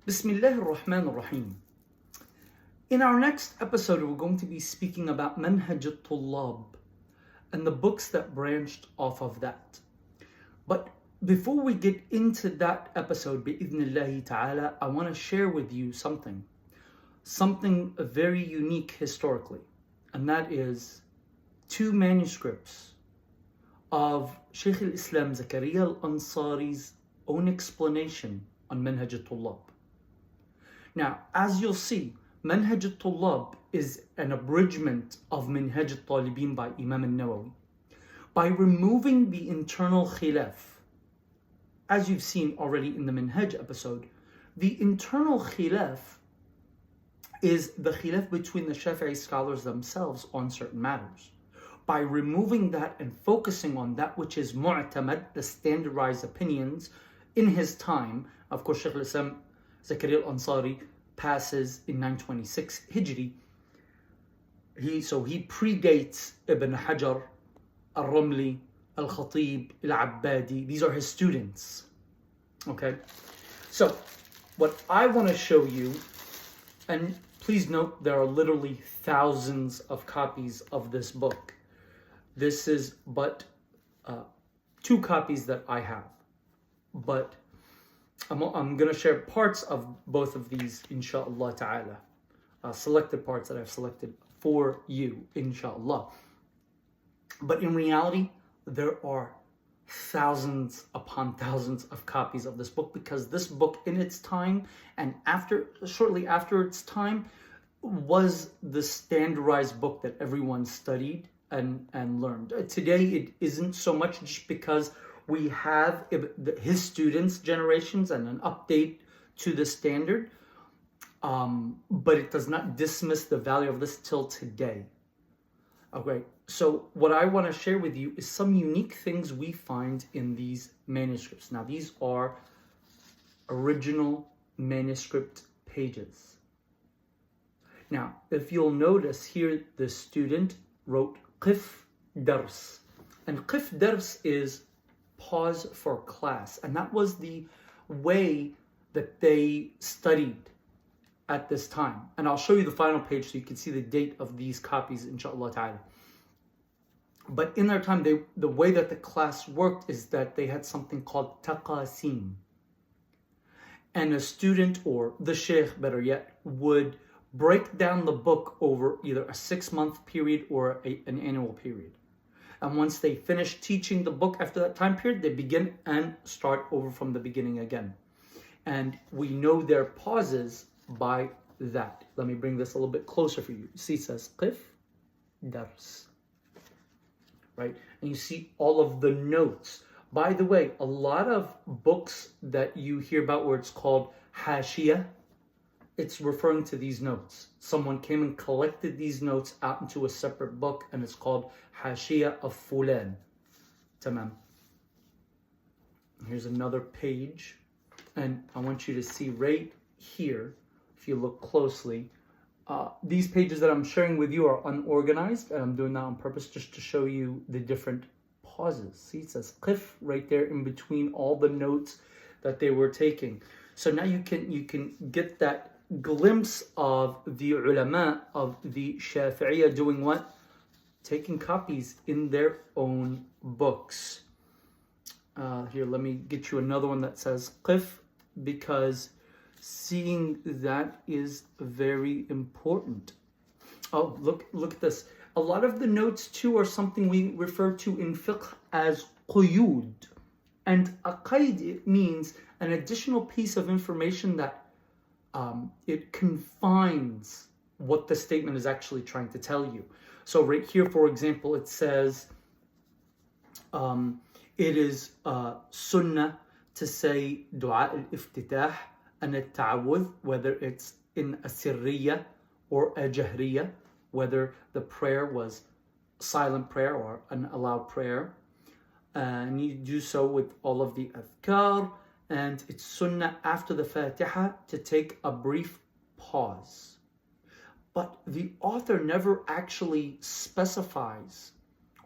Bismillah ar-Rahman ar-Rahim. In our next episode, we're going to be speaking about Manhaj al-Tullab and the books that branched off of that. But before we get into that episode, bi'idhnillahi ta'ala, I want to share with you something very unique historically, and that is two manuscripts of Shaykh al-Islam Zakaria al-Ansari's own explanation on Manhaj al-Tullab. Now, as you'll see, Manhaj al-Tullab is an abridgment of Minhaj al-Talibin by Imam al-Nawawi. By removing the internal khilaf, as you've seen already in the Minhaj episode, the internal khilaf is the khilaf between the Shafi'i scholars themselves on certain matters. By removing that and focusing on that which is mu'tamad, the standardized opinions in his time, of course, Shaykh al-Islam Zakaria al-Ansari passes in 926 Hijri. He predates Ibn Hajar, Al-Ramli, Al-Khatib, Al-Abbadi. These are his students. Okay? So, what I want to show you, and please note there are literally thousands of copies of this book. This is but two copies that I have. But I'm going to share parts of both of these, inshallah ta'ala. Selected parts that I've selected for you, inshallah. But in reality, there are thousands upon thousands of copies of this book, because this book in its time and shortly after its time was the standardized book that everyone studied and learned. Today it isn't so much, just because we have his students' generations and an update to the standard, but it does not dismiss the value of this till today. Okay, so what I want to share with you is some unique things we find in these manuscripts. Now, these are original manuscript pages. Now, if you'll notice here, the student wrote Qif Dars. And Qif Dars is pause for class. And that was the way that they studied at this time. And I'll show you the final page so you can see the date of these copies, inshallah ta'ala. But in their time, the way that the class worked is that they had something called taqasim. And a student, or the sheikh better yet, would break down the book over either a 6-month period or an annual period. And once they finish teaching the book after that time period, they begin and start over from the beginning again. And we know their pauses by that. Let me bring this a little bit closer for you. See, it says Qif Dars. Right? And you see all of the notes. By the way, a lot of books that you hear about where it's called Hashiyah, it's referring to these notes. Someone came and collected these notes out into a separate book, and it's called Hashiyah of Fulan. Tamam. Here's another page, and I want you to see right here, if you look closely, these pages that I'm sharing with you are unorganized, and I'm doing that on purpose just to show you the different pauses. See, it says Qif right there in between all the notes that they were taking. So now you can get that glimpse of the ulama of the Shafi'iyya doing what? Taking copies in their own books. Here, let me get you another one that says Qif, because seeing that is very important. Oh, look at this. A lot of the notes too are something we refer to in fiqh as quyud. And a qaid, it means an additional piece of information that it confines what the statement is actually trying to tell you. So right here, for example, it says it is sunnah to say dua al-iftitah and al-ta'awudh, whether it's in a sirriya or a jahriya, whether the prayer was silent prayer or an aloud prayer. And you do so with all of the adhkar. And it's sunnah after the Fatiha to take a brief pause. But the author never actually specifies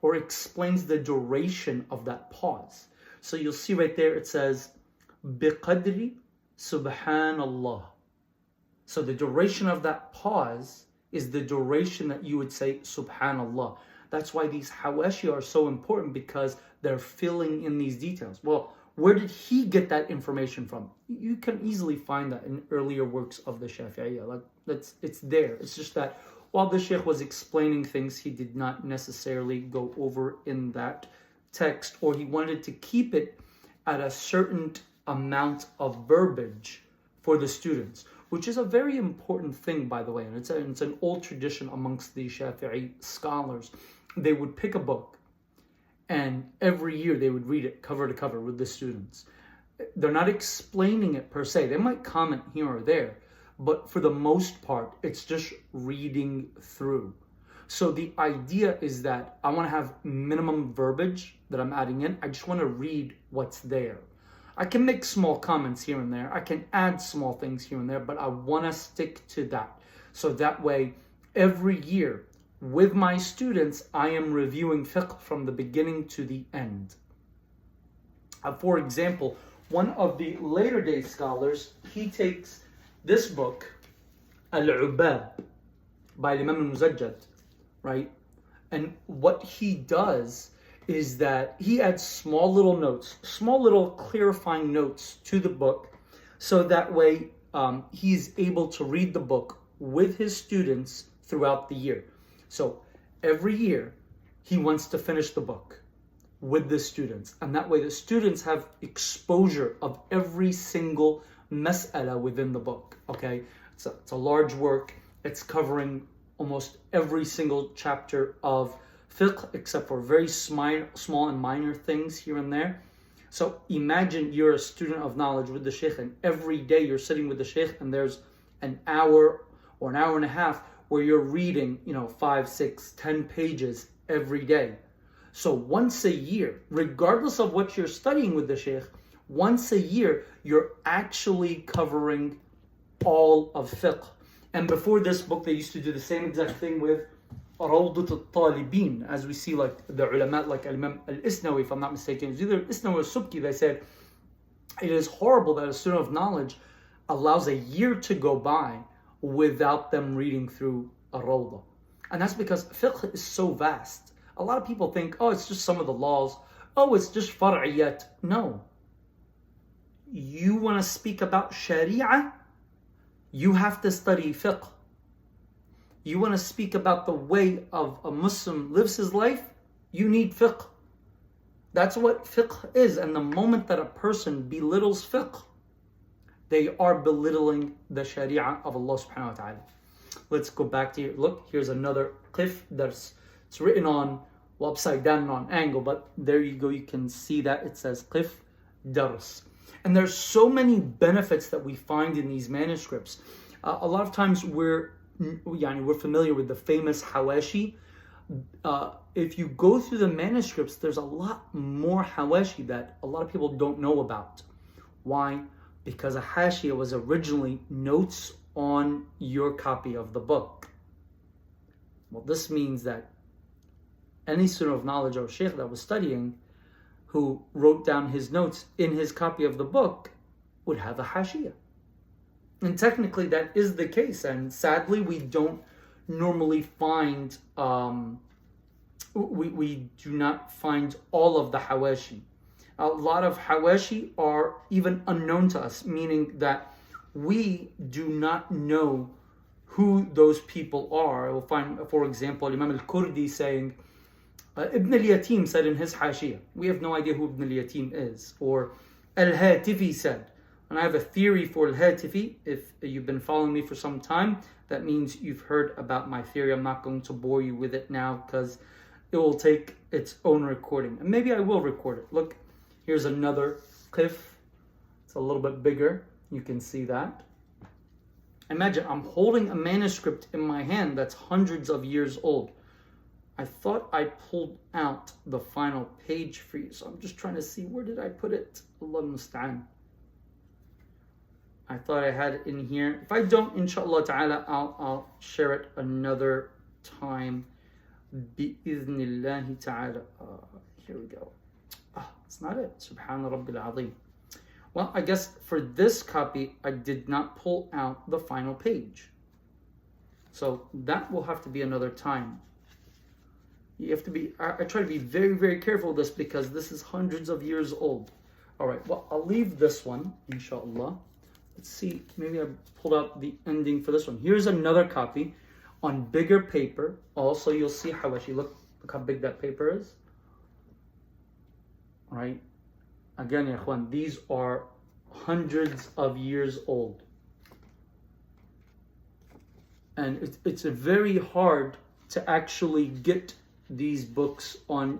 or explains the duration of that pause. So you'll see right there, it says, بِقَدْرِ Subhanallah. So the duration of that pause is the duration that you would say Subhanallah. That's why these hawashi are so important, because they're filling in these details. Well, where did he get that information from? You can easily find that in earlier works of the Shafi'iyya. It's there. It's just that while the Shaykh was explaining things, he did not necessarily go over in that text, or he wanted to keep it at a certain amount of verbiage for the students, which is a very important thing, by the way, and it's an old tradition amongst the Shafi'i scholars. They would pick a book, and every year they would read it cover to cover with the students. They're not explaining it per se. They might comment here or there, but for the most part, it's just reading through. So the idea is that I want to have minimum verbiage that I'm adding in. I just want to read what's there. I can make small comments here and there. I can add small things here and there, but I want to stick to that. So that way, every year, with my students, I am reviewing fiqh from the beginning to the end. For example, one of the later day scholars, he takes this book, Al-Ubab, by Imam al-Muzajjad, right? And what he does is that he adds small little notes, small little clarifying notes to the book, so that way he's able to read the book with his students throughout the year. So every year he wants to finish the book with the students, and that way the students have exposure of every single mas'ala within the book. Okay, it's a large work. It's covering almost every single chapter of fiqh, except for very small and minor things here and there. So imagine you're a student of knowledge with the shaykh, and every day you're sitting with the shaykh, and there's an hour or an hour and a half where you're reading, 5, 6, 10 pages every day. So once a year, regardless of what you're studying with the shaykh, once a year, you're actually covering all of fiqh. And before this book, they used to do the same exact thing with Rawdat al-Talibin, as we see like the ulama, like Imam al-Isnawi, if I'm not mistaken. It's either Isnawi or Subki. They said, it is horrible that a student of knowledge allows a year to go by without them reading through a Rawdah. And that's because fiqh is so vast. A lot of people think, oh, it's just some of the laws. Oh, it's just far'iyat. No. You want to speak about Sharia? You have to study fiqh. You want to speak about the way of a Muslim lives his life? You need fiqh. That's what fiqh is. And the moment that a person belittles fiqh, they are belittling the Sharia of Allah subhanahu wa ta'ala. Let's go back to here. Look, here's another qif dars. It's written on, upside down and on angle, but there you go. You can see that it says qif dars. And there's so many benefits that we find in these manuscripts. A lot of times we're familiar with the famous hawashi. If you go through the manuscripts, there's a lot more hawashi that a lot of people don't know about. Why? Because a hashiyah was originally notes on your copy of the book. Well, this means that any student of knowledge or shaykh that was studying, who wrote down his notes in his copy of the book, would have a hashiyah. And technically that is the case, and sadly we don't normally find, we do not find all of the hawashi. A lot of hawashi are even unknown to us, meaning that we do not know who those people are. We'll find, for example, Imam al-Kurdi saying, Ibn al-Yatim said in his hashiyah, we have no idea who Ibn al-Yatim is. Or al-Hatifi said, and I have a theory for al-Hatifi. If you've been following me for some time, that means you've heard about my theory. I'm not going to bore you with it now because it will take its own recording. And maybe I will record it. Look, here's another qif. It's a little bit bigger. You can see that. Imagine I'm holding a manuscript in my hand that's hundreds of years old. I thought I pulled out the final page for you, so I'm just trying to see, where did I put it? Allah musta'an. I thought I had it in here. If I don't, inshallah ta'ala, I'll share it another time. Bi-idhnillahi ta'ala. Here we go. It's not it. Subhana Rabbil Azim. Well, I guess for this copy, I did not pull out the final page. So that will have to be another time. You have to be, I try to be very, very careful with this because this is hundreds of years old. All right, well, I'll leave this one, inshallah. Let's see, maybe I pulled out the ending for this one. Here's another copy on bigger paper. Also, you'll see hawashi. Look how big that paper is. All right. Again, ya ikhwan, these are hundreds of years old. And it's very hard to actually get these books on,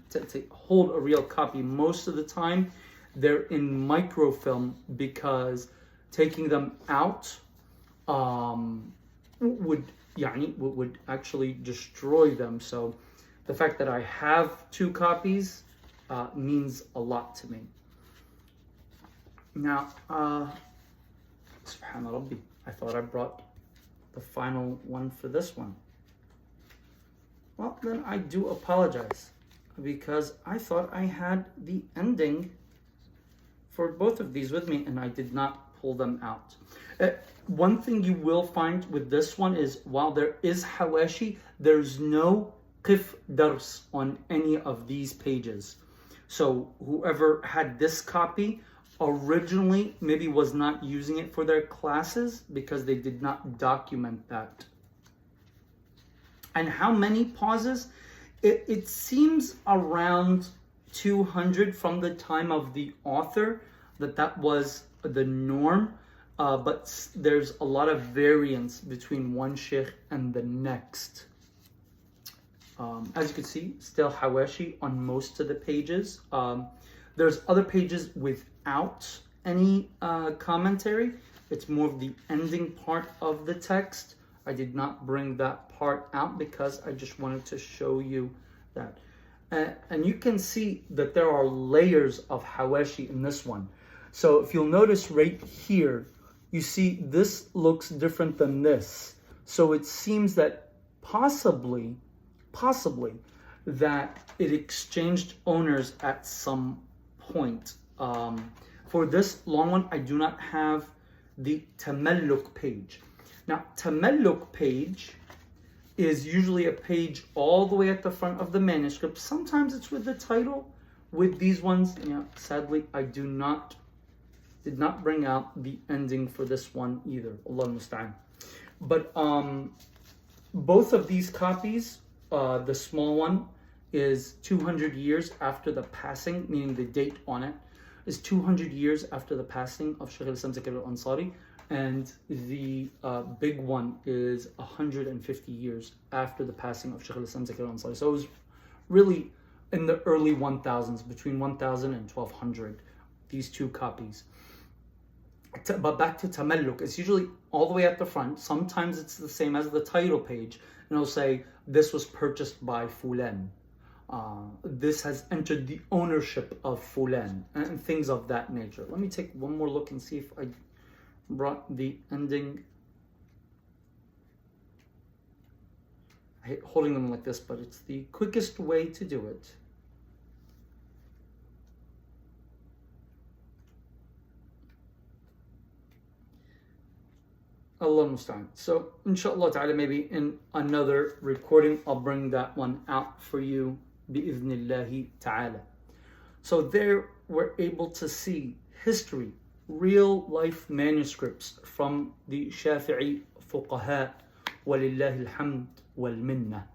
to hold a real copy. Most of the time, they're in microfilm because taking them out would actually destroy them. So the fact that I have 2 copies means a lot to me. Now, Subhanallah Rabbi, I thought I brought the final one for this one. Well, then I do apologize because I thought I had the ending for both of these with me and I did not pull them out. One thing you will find with this one is while there is hawashi, there's no qif dars on any of these pages. So whoever had this copy originally maybe was not using it for their classes because they did not document that. And how many pauses? It seems around 200 from the time of the author that was the norm, but there's a lot of variance between one sheikh and the next. As you can see, still hawashi on most of the pages. There's other pages without any commentary. It's more of the ending part of the text. I did not bring that part out because I just wanted to show you that. And you can see that there are layers of hawashi in this one. So if you'll notice right here, you see this looks different than this. So it seems that possibly that it exchanged owners at some point. For this long one, I do not have the tamalluk page. Now, tamalluk page is usually a page all the way at the front of the manuscript. Sometimes it's with the title. With these ones, sadly, I did not bring out the ending for this one either. Allah musta'an. But both of these copies, the small one is 200 years after the passing, meaning the date on it is 200 years after the passing of Shaykh al-Islam Zakir al-Ansari, and the big one is 150 years after the passing of Shaykh al-Islam Zakir al-Ansari. So it was really in the early 1000s, between 1000 and 1200, these 2 copies. But back to tamalluk, it's usually all the way at the front. Sometimes it's the same as the title page, and it'll say, this was purchased by Fulan. This has entered the ownership of Fulan, and things of that nature. Let me take one more look and see if I brought the ending. I hate holding them like this, but it's the quickest way to do it. Allah musta'an. So, inshallah ta'ala, maybe in another recording, I'll bring that one out for you, bi'idhnillahi ta'ala. So there we're able to see history, real life manuscripts from the Shafi'i fuqaha, walillahi alhamd wal minna.